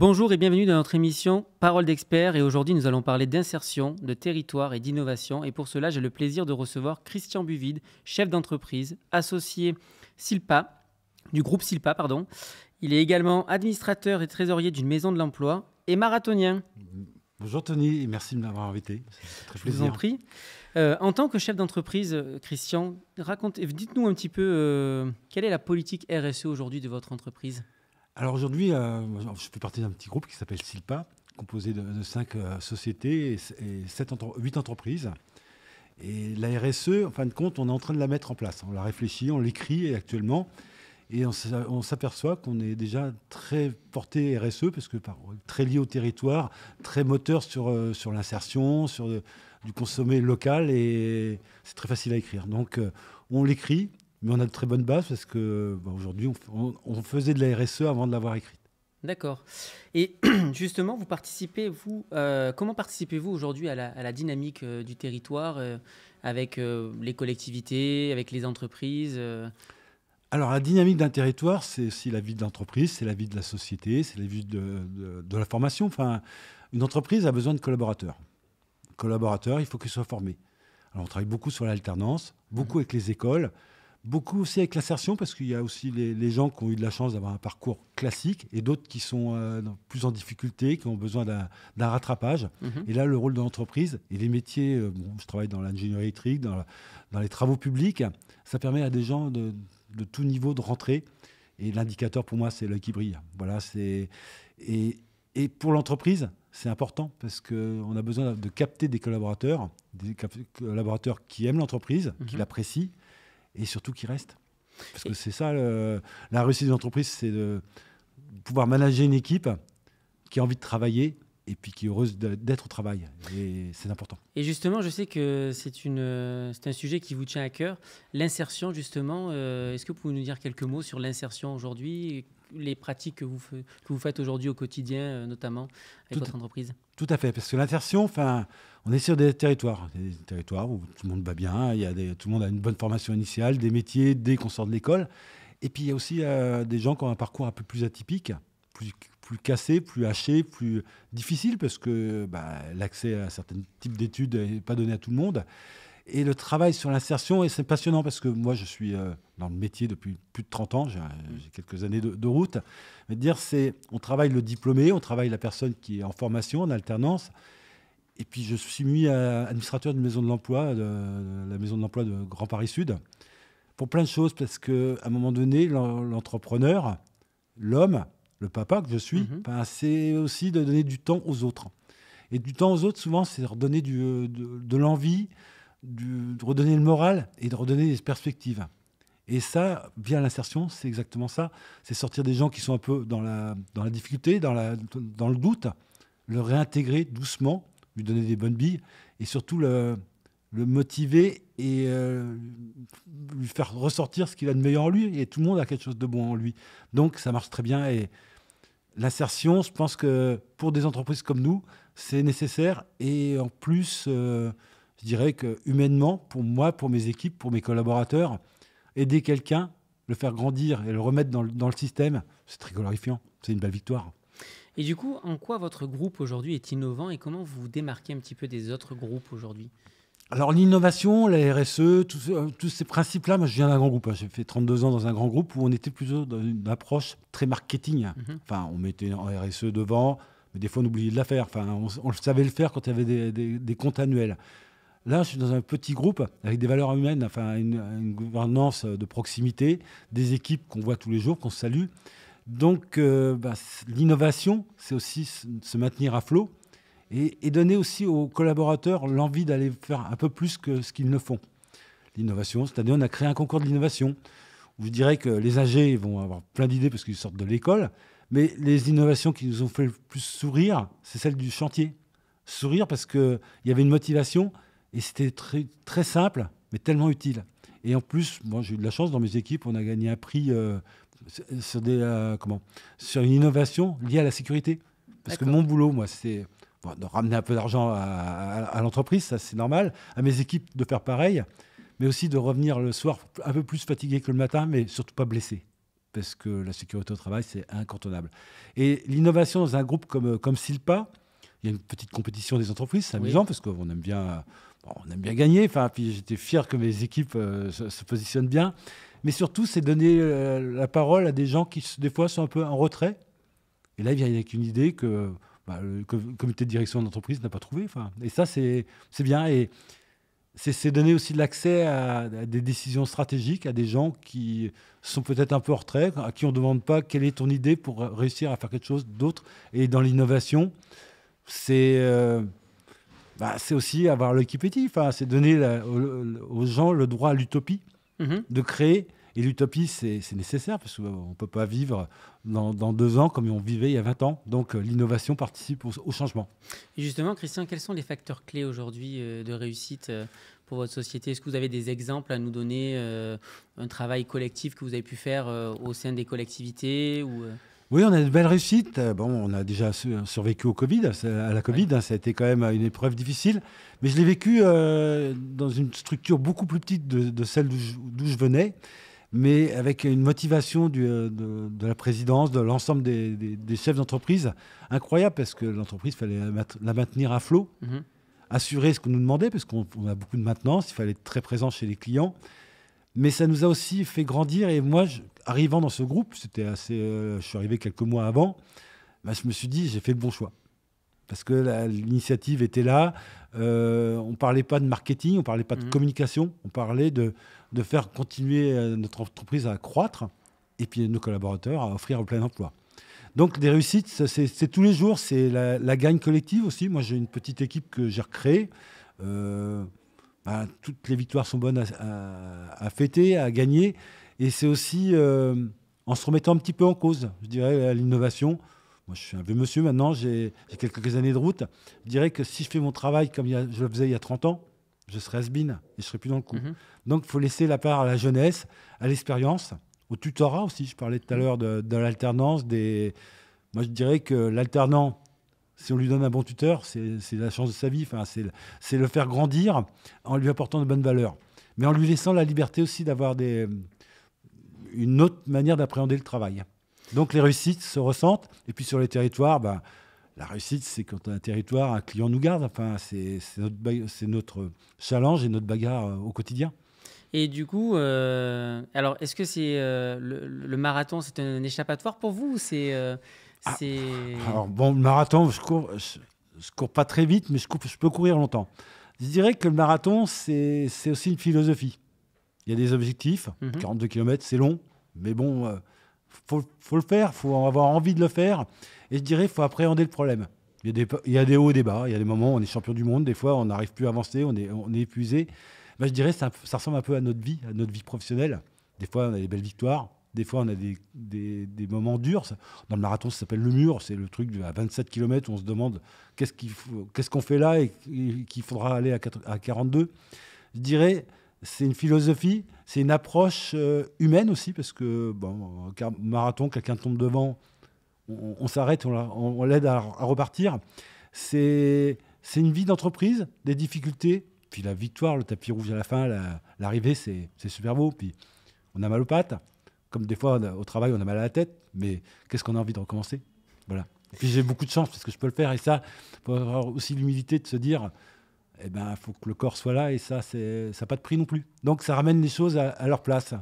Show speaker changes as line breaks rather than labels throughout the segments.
Bonjour et bienvenue dans notre émission Parole d'experts et aujourd'hui nous allons parler d'insertion, de territoire et d'innovation et pour cela j'ai le plaisir de recevoir Christian Buvide, chef d'entreprise, associé Silpa, du groupe Silpa, pardon. Il est également administrateur et trésorier d'une maison de l'emploi et marathonien.
Bonjour Tony, et merci de m'avoir invité. C'est très
Je
plaisir.
vous en prie. En tant que chef d'entreprise, Christian, dites-nous un petit peu quelle est la politique RSE aujourd'hui de votre entreprise?
Alors aujourd'hui, je fais partie d'un petit groupe qui s'appelle Silpa, composé de 5 sociétés et 8 entreprises. Et la RSE, en fin de compte, on est en train de la mettre en place. On la réfléchit, on l'écrit actuellement. Et on s'aperçoit qu'on est déjà très porté RSE, parce que très lié au territoire, très moteur sur l'insertion, sur du consommé local, et c'est très facile à écrire. Donc on l'écrit, mais on a de très bonnes bases, parce que aujourd'hui, on faisait de la RSE avant de l'avoir écrite.
D'accord. Et justement, comment participez-vous aujourd'hui à la dynamique du territoire avec les collectivités, avec les entreprises
Alors, la dynamique d'un territoire, c'est aussi la vie de l'entreprise, c'est la vie de la société, c'est la vie de la formation. Enfin, une entreprise a besoin de collaborateurs. Collaborateurs, il faut qu'ils soient formés. Alors, on travaille beaucoup sur l'alternance, beaucoup avec les écoles, beaucoup aussi avec l'insertion, parce qu'il y a aussi les gens qui ont eu de la chance d'avoir un parcours classique et d'autres qui sont plus en difficulté, qui ont besoin d'un rattrapage.
Mhm.
Et là, le rôle de l'entreprise et les métiers, je travaille dans l'ingénierie électrique, dans les travaux publics, ça permet à des gens de tout niveau de rentrer. Et l'indicateur, pour moi, c'est l'œil qui brille. Voilà, et pour l'entreprise, c'est important parce qu'on a besoin de capter des collaborateurs qui aiment l'entreprise, qui l'apprécient et surtout qui restent. Parce que c'est ça, la réussite de l'entreprise, c'est de pouvoir manager une équipe qui a envie de travailler et puis qui est heureuse d'être au travail. Et c'est important.
Et justement, je sais que c'est un sujet qui vous tient à cœur. L'insertion, justement, est-ce que vous pouvez nous dire quelques mots sur l'insertion aujourd'hui, les pratiques que vous faites aujourd'hui au quotidien, notamment avec votre entreprise?
Tout à fait, parce que l'insertion, on est sur des territoires où tout le monde va bien, tout le monde a une bonne formation initiale, des métiers dès qu'on sort de l'école. Et puis il y a aussi des gens qui ont un parcours un peu plus atypique, plus cassé, plus haché, plus difficile, parce que l'accès à certains types d'études n'est pas donné à tout le monde. Et le travail sur l'insertion, et c'est passionnant parce que moi, je suis dans le métier depuis plus de 30 ans, j'ai quelques années de route. Mais dire, on travaille le diplômé, on travaille la personne qui est en formation, en alternance. Et puis, je suis mis administrateur d'une maison de l'emploi, la maison de l'emploi de Grand Paris Sud, pour plein de choses, parce qu'à un moment donné, l'entrepreneur, l'homme, le papa que je suis, c'est aussi de donner du temps aux autres. Et du temps aux autres, souvent, c'est de redonner de l'envie, de redonner le moral et de redonner des perspectives. Et ça, via l'insertion, c'est exactement ça. C'est sortir des gens qui sont un peu dans la difficulté, dans le doute, le réintégrer doucement, lui donner des bonnes billes et surtout le motiver et lui faire ressortir ce qu'il a de meilleur en lui. Et tout le monde a quelque chose de bon en lui. Donc, ça marche très bien. Et l'insertion, je pense que pour des entreprises comme nous, c'est nécessaire. Et en plus, je dirais que humainement, pour moi, pour mes équipes, pour mes collaborateurs, aider quelqu'un, le faire grandir et le remettre dans le système, c'est très glorifiant. C'est une belle victoire.
Et du coup, en quoi votre groupe aujourd'hui est innovant et comment vous vous démarquez un petit peu des autres groupes aujourd'hui?
Alors l'innovation, la RSE, tous ces principes-là, moi je viens d'un grand groupe. J'ai fait 32 ans dans un grand groupe où on était plutôt dans une approche très marketing. Enfin, on mettait en RSE devant, mais des fois on oubliait de la faire. Enfin, on savait le faire quand il y avait des comptes annuels. Là, je suis dans un petit groupe avec des valeurs humaines, enfin une gouvernance de proximité, des équipes qu'on voit tous les jours, qu'on salue. Donc, l'innovation, c'est aussi se maintenir à flot et donner aussi aux collaborateurs l'envie d'aller faire un peu plus que ce qu'ils ne font. L'innovation, c'est-à-dire on a créé un concours de l'innovation où je dirais que les âgés vont avoir plein d'idées parce qu'ils sortent de l'école, mais les innovations qui nous ont fait le plus sourire, c'est celle du chantier. Sourire parce qu'il y avait une motivation. Et c'était très, très simple, mais tellement utile. Et en plus, moi, j'ai eu de la chance dans mes équipes, on a gagné un prix sur une innovation liée à la sécurité. Parce que mon boulot, moi, c'est de ramener un peu d'argent à l'entreprise, ça c'est normal, à mes équipes de faire pareil, mais aussi de revenir le soir un peu plus fatigué que le matin, mais surtout pas blessé. parce que la sécurité au travail, c'est incontournable. Et l'innovation dans un groupe comme Silpa, il y a une petite compétition des entreprises, c'est amusant parce qu'on aime bien, on aime bien gagner. Enfin, puis j'étais fier que mes équipes se positionnent bien. Mais surtout, c'est donner la parole à des gens qui, des fois, sont un peu en retrait. Et là, il vient avec une idée que le comité de direction de l'entreprise n'a pas trouvée. Enfin, et ça, c'est bien. Et c'est donner aussi de l'accès à des décisions stratégiques à des gens qui sont peut-être un peu en retrait, à qui on ne demande pas quelle est ton idée pour réussir à faire quelque chose d'autre. Et dans l'innovation, c'est c'est aussi avoir l'équipe équipe. Enfin, c'est donner aux gens le droit à l'utopie de créer. Et l'utopie, c'est nécessaire parce qu'on ne peut pas vivre dans 2 ans comme on vivait il y a 20 ans. Donc l'innovation participe au changement.
Et justement, Christian, quels sont les facteurs clés aujourd'hui de réussite pour votre société? Est-ce que vous avez des exemples à nous donner, un travail collectif que vous avez pu faire au sein des collectivités ou,
Oui, on a de belles réussites. Bon, on a déjà survécu au Covid, à la Covid. Ça a été quand même une épreuve difficile. Mais je l'ai vécu dans une structure beaucoup plus petite de celle d'où je venais, mais avec une motivation de la présidence, de l'ensemble des chefs d'entreprise incroyable, parce que l'entreprise, il fallait la maintenir à flot, assurer ce qu'on nous demandait, parce qu'on a beaucoup de maintenance, il fallait être très présent chez les clients. Mais ça nous a aussi fait grandir. Et moi, arrivant dans ce groupe, c'était assez, je suis arrivé quelques mois avant, je me suis dit, j'ai fait le bon choix. Parce que l'initiative était là. On ne parlait pas de marketing, on ne parlait pas de communication, on parlait de faire continuer notre entreprise à croître et puis nos collaborateurs à offrir le plein emploi. Donc, des réussites, c'est tous les jours. C'est la gagne collective aussi. Moi, j'ai une petite équipe que j'ai recréée. Toutes les victoires sont bonnes à fêter, à gagner. Et c'est aussi en se remettant un petit peu en cause, je dirais, à l'innovation. Moi, je suis un vieux monsieur maintenant, j'ai quelques années de route. Je dirais que si je fais mon travail comme je le faisais il y a 30 ans, je serais has-been et je ne serais plus dans le coup. Donc, il faut laisser la part à la jeunesse, à l'expérience, au tutorat aussi. Je parlais tout à l'heure de l'alternance. Moi, je dirais que l'alternant, si on lui donne un bon tuteur, c'est la chance de sa vie. Enfin, c'est le faire grandir en lui apportant de bonnes valeurs. Mais en lui laissant la liberté aussi d'avoir une autre manière d'appréhender le travail. Donc les réussites se ressentent. Et puis sur les territoires, la réussite, c'est quand un territoire, un client nous garde. Enfin, c'est notre challenge et notre bagarre au quotidien.
Et du coup, alors est-ce que c'est le marathon, c'est un échappatoire pour vous ou c'est
Alors bon, le marathon, je cours pas très vite, mais je peux courir longtemps. Je dirais que le marathon, c'est aussi une philosophie. Il y a des objectifs. 42 km, c'est long, mais bon, faut le faire, faut avoir envie de le faire. Et je dirais, il faut appréhender le problème. Il y a des hauts et des bas. Il y a des moments où on est champion du monde. Des fois, on n'arrive plus à avancer, on est épuisé. Je dirais, ça ressemble un peu à notre vie professionnelle. Des fois, on a des belles victoires. Des fois, on a des moments durs. Dans le marathon, ça s'appelle le mur. C'est le truc à 27 km où on se demande qu'est-ce qu'on fait là et qu'il faudra aller à 42. Je dirais, c'est une philosophie, c'est une approche humaine aussi, parce que, marathon, quelqu'un tombe devant, on s'arrête, on l'aide à repartir. C'est une vie d'entreprise, des difficultés, puis la victoire, le tapis rouge à la fin, l'arrivée, c'est super beau. Puis on a mal aux pattes, comme des fois au travail, on a mal à la tête, mais qu'est-ce qu'on a envie de recommencer? Voilà. Et puis j'ai beaucoup de chance parce que je peux le faire, et ça, il faut avoir aussi l'humilité de se dire, faut que le corps soit là, et ça n'a pas de prix non plus. Donc ça ramène les choses à leur place.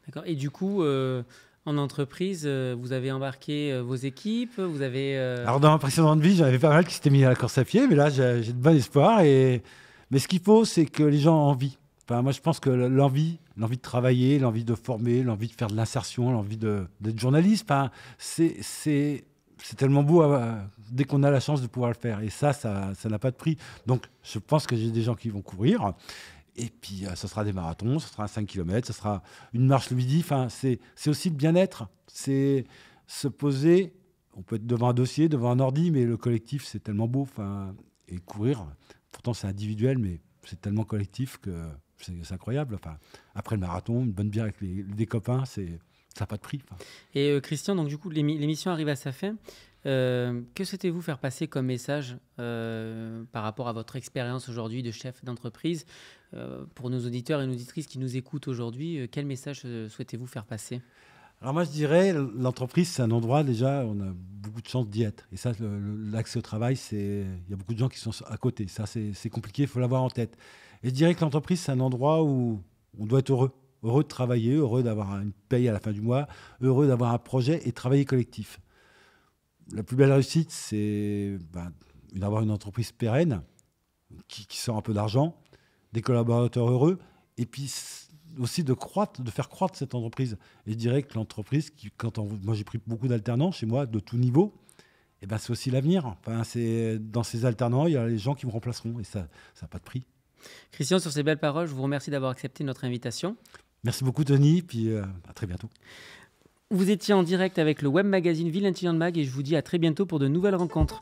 D'accord. Et du coup, en entreprise, vous avez embarqué vos équipes, vous avez...
Alors dans ma précédente vie, j'en avais pas mal qui s'étaient mis à la course à pied, mais là j'ai de bon espoir. Mais ce qu'il faut, c'est que les gens aient envie. Enfin, moi je pense que l'envie de travailler, l'envie de former, l'envie de faire de l'insertion, l'envie d'être journaliste, c'est tellement beau dès qu'on a la chance de pouvoir le faire. Et ça n'a pas de prix. Donc je pense que j'ai des gens qui vont courir. Et puis, ça sera des marathons, ça sera un 5 km, ça sera une marche le midi. Enfin, c'est aussi le bien-être. C'est se poser. On peut être devant un dossier, devant un ordi, mais le collectif, c'est tellement beau. Enfin, et courir, pourtant, c'est individuel, mais c'est tellement collectif que c'est incroyable. Enfin, après le marathon, une bonne bière avec des copains, ça n'a pas de prix. Enfin.
Et Christian, donc du coup, l'émission arrive à sa fin. Que souhaitez-vous faire passer comme message par rapport à votre expérience aujourd'hui de chef d'entreprise pour nos auditeurs et nos auditrices qui nous écoutent aujourd'hui? Quel message souhaitez-vous faire passer?
Alors moi, je dirais, l'entreprise, c'est un endroit déjà, on a beaucoup de chances d'y être. Et ça, l'accès au travail, il y a beaucoup de gens qui sont à côté. Ça, c'est compliqué, il faut l'avoir en tête. Et je dirais que l'entreprise, c'est un endroit où on doit être heureux. Heureux de travailler, heureux d'avoir une paye à la fin du mois, heureux d'avoir un projet et travailler collectif. La plus belle réussite, c'est d'avoir une entreprise pérenne qui sort un peu d'argent, des collaborateurs heureux, et puis aussi de faire croître cette entreprise. Et je dirais que l'entreprise, moi j'ai pris beaucoup d'alternants chez moi, de tout niveau, et ben c'est aussi l'avenir. Enfin, dans ces alternants, il y a les gens qui me remplaceront, et ça n'a pas de prix.
Christian, sur ces belles paroles, je vous remercie d'avoir accepté notre invitation.
Merci beaucoup Tony, puis à très bientôt.
Vous étiez en direct avec le web magazine Ville Intelligente Mag et je vous dis à très bientôt pour de nouvelles rencontres.